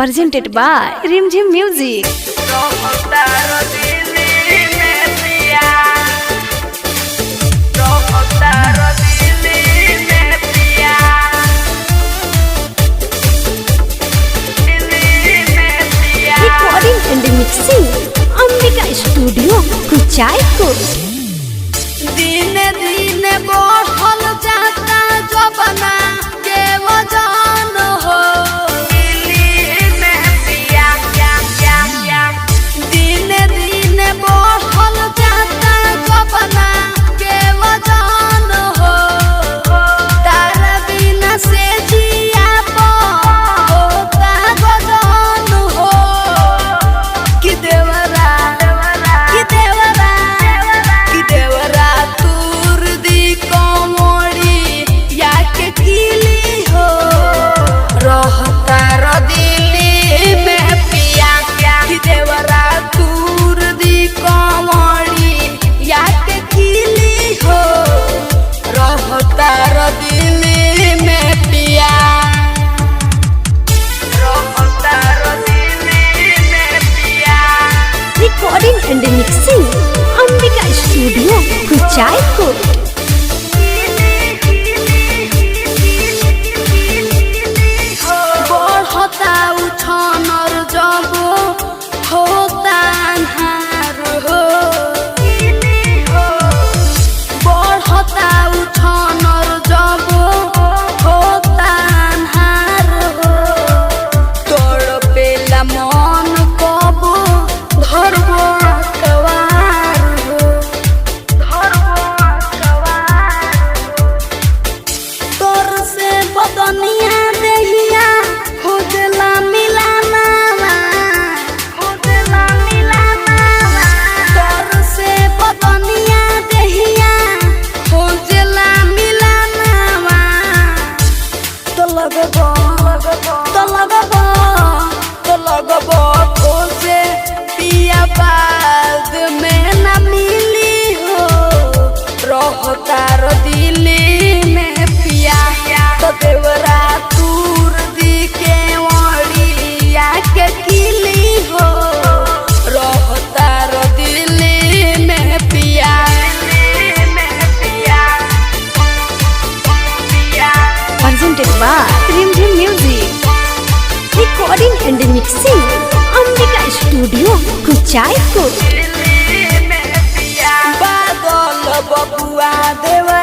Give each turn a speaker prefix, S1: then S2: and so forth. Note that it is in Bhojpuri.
S1: presented by Rimjim Music. Recording and mixing Ambika Studio Kuchaipur.
S2: दिन दिन बढ़ल जाता जवाना के वजन हो दिन दिन बढ़ल जाता जवाना के वजन हो तारा बिना से जिया होता गजन हो कि देवरा तूर दी कोमड़ी या के किली हो रहता रो दिल्ली में पिया कि देवरा तूर दी कोमड़ी या के किली हो रहता रो दिल्ली में पिया रहता रो दिल्ली में पिया।
S1: Recording and mixing Ambika Studio Kuchaipur.
S2: बढ़ता उछनर जब होता अन्हार हो बढ़ता उछनर जब होता अन्हार हो तड़पेला मन कब धरबो कवार हो तोर से बदनिया देहिया खोजला मिलाना तोर से बदनिया देहिया खोजला मिलाना तो लगबो खोजे पिया बाद में न मिली हो रहता रो दिल्ली में पिया तो देवरा तूर दी के वड़िया के किली हो रहता रो दिल्ली में पिया
S1: Presented by Rimjim Music. Recording and mixing Ambika Studio Kuchaipur.
S2: बादल बबुआ देवा